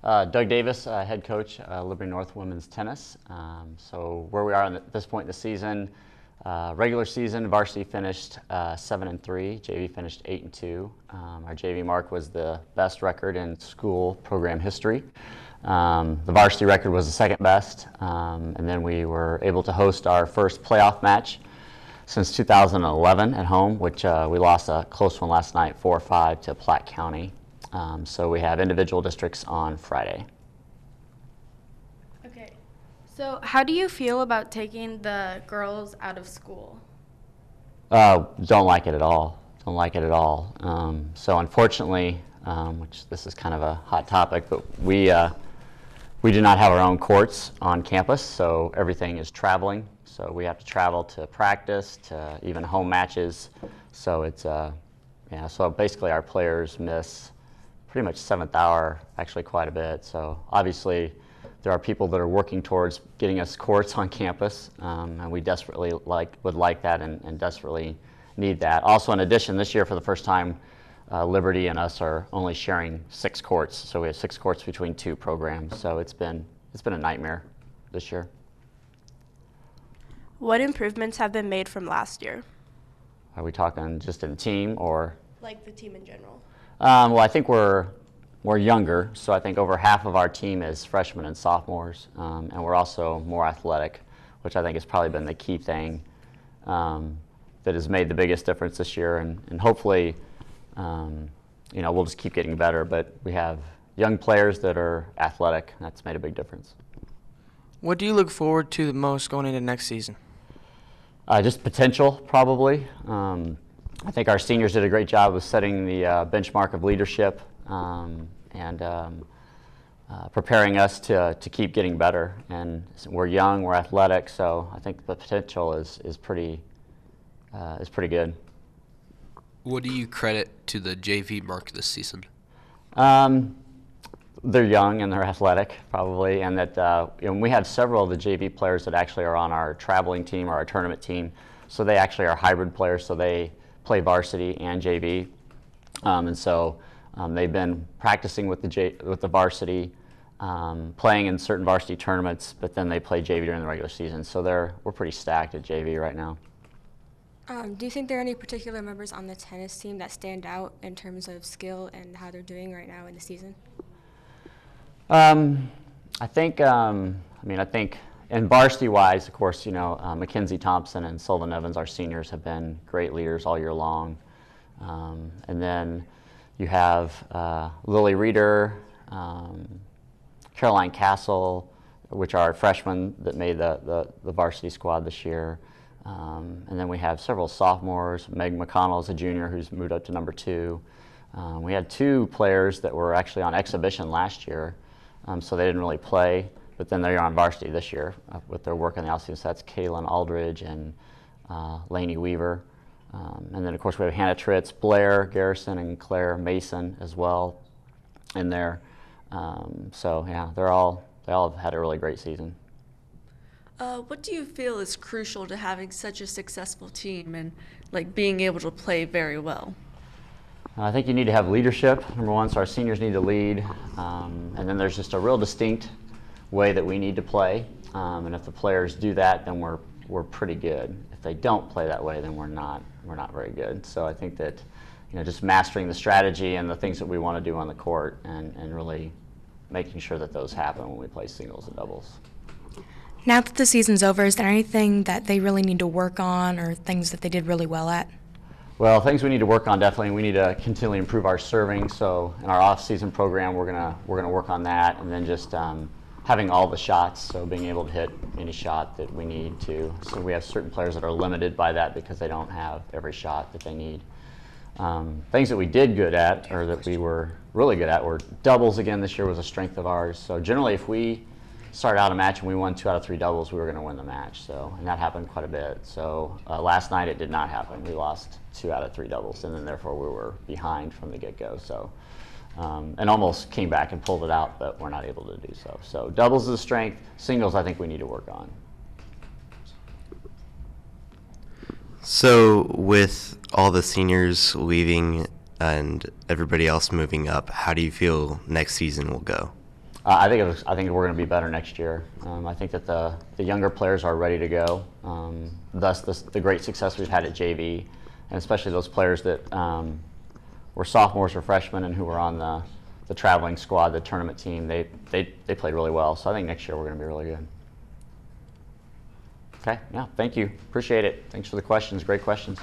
Doug Davis, head coach, Liberty North Women's Tennis. So where we are at this point in the season, regular season, varsity finished 7-3, JV finished 8-2. Our JV mark was the best record in school program history. The varsity record was the second best, and then we were able to host our first playoff match since 2011 at home, which we lost a close one last night, 4-5 to Platte County. So we have individual districts on Friday. Okay, so how do you feel about taking the girls out of school? Don't like it at all. Don't like it at all. So unfortunately, which this is kind of a hot topic, but we do not have our own courts on campus, so everything is traveling. So we have to travel to practice, to even home matches. So it's yeah. So basically, our players miss pretty much seventh hour, actually quite a bit. So obviously, there are people that are working towards getting us courts on campus, and we desperately would like that and desperately need that. Also, in addition, this year for the first time, Liberty and us are only sharing 6 courts. So we have 6 courts between 2 programs. So it's been a nightmare this year. What improvements have been made from last year? Are we talking just in team or? Like the team in general. Well, I think we're younger, so I think over half of our team is freshmen and sophomores, and we're also more athletic, which I think has probably been the key thing that has made the biggest difference this year, and hopefully, we'll just keep getting better. But we have young players that are athletic, and that's made a big difference. What do you look forward to the most going into next season? Just potential, probably. I think our seniors did a great job of setting the benchmark of leadership and preparing us to keep getting better. And we're young, we're athletic, so I think the potential is pretty good. What do you credit to the JV mark this season? They're young and they're athletic, probably, and that we have several of the JV players that actually are on our traveling team or our tournament team. So they actually are hybrid players, so they play varsity and JV, and so they've been practicing with the varsity, playing in certain varsity tournaments, but then they play JV during the regular season. So we're pretty stacked at JV right now. Do you think there are any particular members on the tennis team that stand out in terms of skill and how they're doing right now in the season? I think in varsity-wise, of course, Mackenzie Thompson and Sullivan Evans, our seniors, have been great leaders all year long. And then you have Lily Reeder, Caroline Castle, which are freshmen that made the varsity squad this year. And then we have several sophomores. Meg McConnell is a junior who's moved up to number 2. We had 2 players that were actually on exhibition last year, so they didn't really play, but then they're on varsity this year with their work on the outseason. So that's Kaylin Aldridge and Lainey Weaver. And then, of course, we have Hannah Tritz, Blair Garrison, and Claire Mason as well in there. So, yeah, they all have had a really great season. What do you feel is crucial to having such a successful team and being able to play very well? I think you need to have leadership, number one, so our seniors need to lead. And then there's just a real distinct way that we need to play. And if the players do that, then we're pretty good. If they don't play that way, then we're not very good. So I think that just mastering the strategy and the things that we want to do on the court and really making sure that those happen when we play singles and doubles. Now that the season's over, is there anything that they really need to work on or things that they did really well at? Well, things we need to work on, definitely. We need to continually improve our serving. So in our off-season program, we're gonna work on that, and then just having all the shots. So being able to hit any shot that we need to. So we have certain players that are limited by that because they don't have every shot that they need. Things that we did good at, or that we were really good at, were doubles. Again, this year was a strength of ours. So generally, if we started out a match and we won 2 out of 3 doubles, we were going to win the match. So, and that happened quite a bit. So last night it did not happen. We lost 2 out of 3 doubles, and then therefore we were behind from the get-go. So, and almost came back and pulled it out, but we're not able to do so. So doubles is a strength. Singles, I think we need to work on. So with all the seniors leaving and everybody else moving up, how do you feel next season will go? I think we're going to be better next year. I think that the younger players are ready to go. Thus, the great success we've had at JV, and especially those players that were sophomores or freshmen and who were on the traveling squad, the tournament team. They played really well. So I think next year we're going to be really good. Okay. Yeah. Thank you. Appreciate it. Thanks for the questions. Great questions.